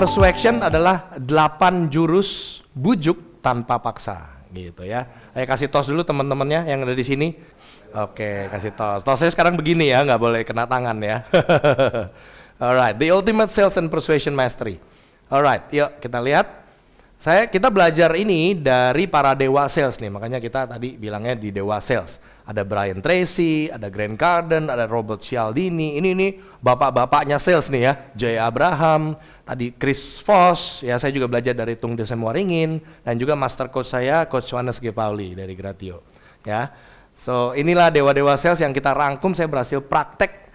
persuasion adalah 8 jurus bujuk tanpa paksa, gitu ya. Ayo kasih tos dulu teman-temannya yang ada di sini. Oke, kasih tos. Tosnya sekarang begini ya, nggak boleh kena tangan ya. Alright, the ultimate sales and persuasion mastery. Alright, yuk kita lihat. Kita belajar ini dari para dewa sales nih, makanya kita tadi bilangnya di dewa sales. Ada Brian Tracy, ada Grant Cardone, ada Robert Cialdini. Ini bapak-bapaknya sales nih ya. Jay Abraham, tadi Chris Voss, ya saya juga belajar dari Tung Desem Waringin, dan juga master coach saya, Coach Johannes G. Pauli dari Gratio. Ya, so inilah dewa-dewa sales yang kita rangkum. Saya berhasil praktek,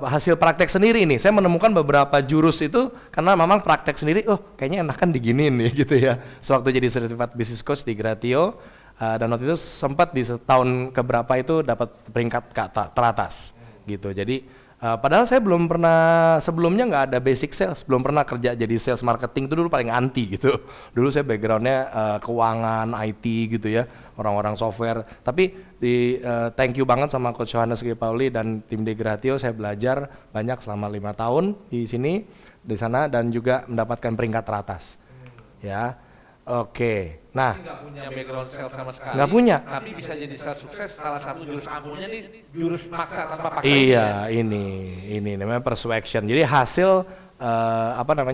hasil praktek sendiri nih. Saya menemukan beberapa jurus itu karena memang praktek sendiri. Oh, kayaknya enakan diginiin nih gitu ya. Sewaktu jadi certified business coach di Gratio, dan waktu itu sempat di setahun keberapa itu dapat peringkat teratas gitu. Jadi padahal saya belum pernah, sebelumnya nggak ada basic sales, belum pernah kerja jadi sales marketing, itu dulu paling anti gitu. Dulu saya backgroundnya keuangan, IT gitu ya, orang-orang software. Tapi thank you banget sama Coach Johannes G. Pauli dan tim di Gratio, saya belajar banyak selama 5 tahun di sini, di sana, dan juga mendapatkan peringkat teratas. Ya, oke. Nah, nggak punya background sales sama sekali. Nggak punya. Tapi bisa jadi sales sukses. Salah satu jurus ampuhnya nih jurus maksa tanpa paksa. Iya, ini namanya persuasion. Jadi hasil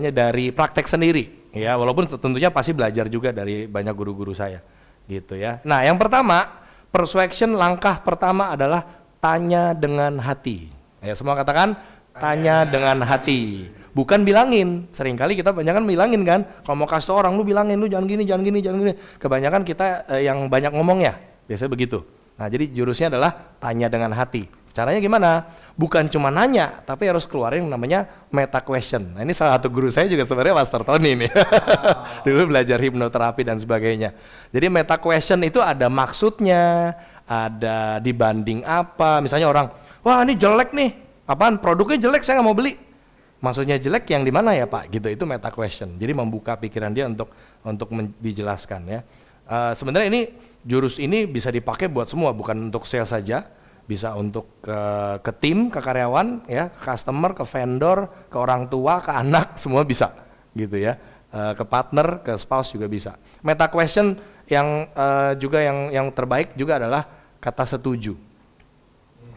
dari praktek sendiri. Ya, walaupun tentunya pasti belajar juga dari banyak guru-guru saya, gitu ya. Nah, yang pertama, persuasion langkah pertama adalah tanya dengan hati. Ya, semua katakan tanya dengan hati. Bukan bilangin. Seringkali kita kebanyakan bilangin kan. Kalau mau kasih tau orang, lu bilangin, lu jangan gini, jangan gini, jangan gini. Kebanyakan kita yang banyak ngomongnya, biasanya begitu. Nah, jadi jurusnya adalah tanya dengan hati. Caranya gimana? Bukan cuma nanya, tapi harus keluarin namanya meta question. Nah, ini salah satu guru saya juga sebenarnya Master Tony nih. Dulu belajar hipnoterapi dan sebagainya. Jadi meta question itu ada maksudnya, ada dibanding apa. Misalnya orang, wah ini jelek nih, apaan? Produknya jelek, saya nggak mau beli. Maksudnya jelek yang di mana ya Pak? Gitu, itu meta question. Jadi membuka pikiran dia untuk dijelaskan ya. Sebenarnya ini jurus ini bisa dipakai buat semua, bukan untuk sales saja. Bisa untuk ke tim, ke karyawan, ya, ke customer, ke vendor, ke orang tua, ke anak, semua bisa, gitu ya. Ke partner, ke spouse juga bisa. Meta question yang juga yang terbaik juga adalah kata setuju.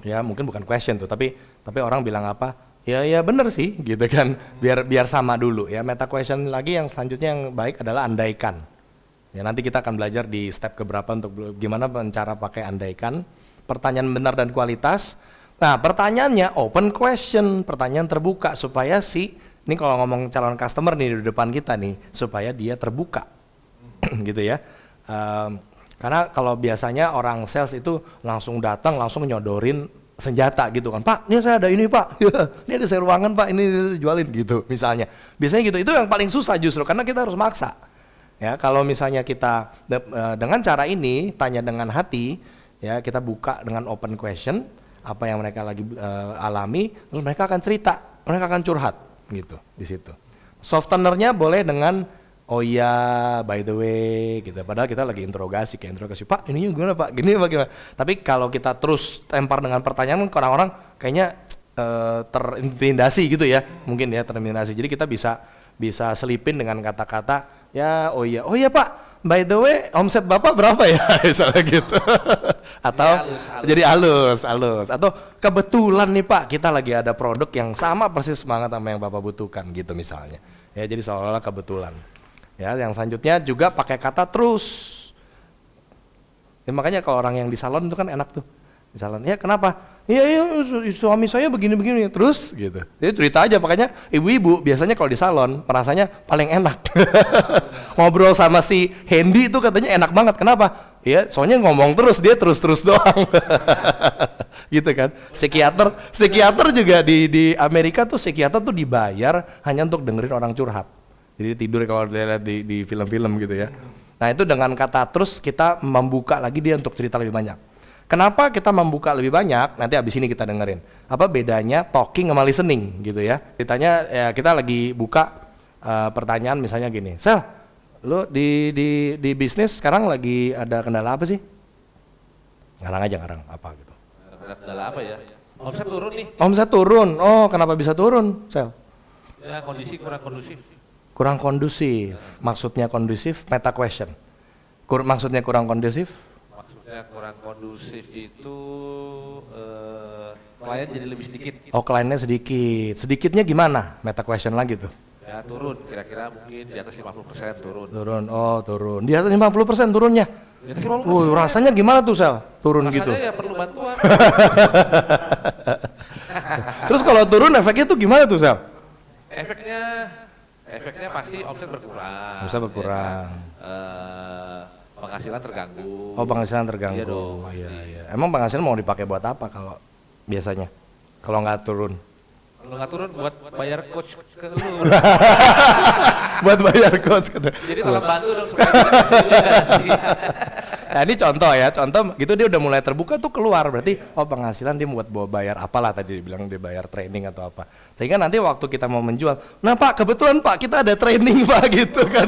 Ya, mungkin bukan question tuh, tapi orang bilang apa? Ya bener sih, gitu kan. Biar sama dulu ya. Meta question lagi yang selanjutnya yang baik adalah andaikan. Ya, nanti kita akan belajar di step keberapa untuk gimana cara pakai andaikan. Pertanyaan benar dan kualitas. Nah, pertanyaannya open question, pertanyaan terbuka supaya ini kalau ngomong calon customer nih di depan kita nih, supaya dia terbuka, gitu ya. Karena kalau biasanya orang sales itu langsung datang, langsung nyodorin senjata gitu kan, Pak, ini saya ada ini Pak, ini ada saya ruangan Pak, ini jualin gitu misalnya. Biasanya gitu, itu yang paling susah justru karena kita harus maksa. Ya, kalau misalnya kita dengan cara ini tanya dengan hati. Ya, kita buka dengan open question apa yang mereka lagi alami, terus mereka akan cerita, mereka akan curhat gitu di situ. Softenernya boleh dengan oh iya, by the way, gitu. Padahal kita lagi interogasi, Pak, ininya gimana Pak, gini bagaimana? Tapi kalau kita terus tempar dengan pertanyaan, orang-orang kayaknya terintimidasi gitu ya, mungkin ya terintimidasi. Jadi kita bisa selipin dengan kata-kata, ya oh iya Pak. By the way, omset Bapak berapa ya? Misalnya gitu. Atau jadi halus. Atau kebetulan nih Pak, kita lagi ada produk yang sama persis banget sama yang Bapak butuhkan gitu misalnya. Ya, jadi seolah-olah kebetulan. Ya, yang selanjutnya juga pakai kata terus. Ya, makanya kalau orang yang di salon itu kan enak tuh. Di salon, ya kenapa? Iya, suami saya begini-begini terus gitu. Jadi cerita aja, makanya ibu-ibu biasanya kalau di salon merasanya paling enak. Ngobrol sama si Hendy itu katanya enak banget. Kenapa? Ya, soalnya ngomong terus, dia terus-terus doang. Gitu kan. Psikiater juga di Amerika tuh psikiater tuh dibayar hanya untuk dengerin orang curhat. Jadi tidur kalau lihat di film-film gitu ya. Nah, itu dengan kata terus kita membuka lagi dia untuk cerita lebih banyak. Kenapa kita membuka lebih banyak? Nanti abis ini kita dengerin. Apa bedanya talking sama listening gitu ya? Ditanya, ya kita lagi buka pertanyaan misalnya gini, Sel, lu di bisnis sekarang lagi ada kendala apa sih? Ngarang apa gitu. Kendala apa ya? Omset turun nih. Omset turun. Oh, kenapa bisa turun, Sel? Ya, kondisi kurang kondusif. Kurang kondusif. Maksudnya kondusif, meta question. Maksudnya kurang kondusif? Maksudnya kurang kondusif itu klien jadi lebih sedikit. Oh, kliennya sedikit. Sedikitnya gimana? Meta question lagi tuh. Ya turun, kira-kira mungkin di atas 50% turun. Turun, oh turun. Di atas 50% turunnya? Di atas 50%. Rasanya gimana tuh Sel? Turun Rasanya gitu? ya perlu bantuan. Terus kalau turun efeknya tuh gimana tuh Sel? Efeknya pasti omset berkurang. Omset berkurang. Ya kan? Penghasilan terganggu. Oh, penghasilan terganggu. Iya dong, Iya, pasti. iya. Emang penghasilan mau dipakai buat apa kalau biasanya? Kalau nggak turun? Kalau nggak turun buat bayar coach ke lu. Buat bayar coach kata. Jadi tolong bantu dong supaya kita hasil juga nanti. Nah ini contoh ya, contoh gitu dia udah mulai terbuka tuh keluar berarti oh penghasilan dia buat bawa bayar apalah tadi dibilang dia bayar training atau apa. Sehingga nanti waktu kita mau menjual, nah Pak kebetulan Pak kita ada training Pak gitu kan.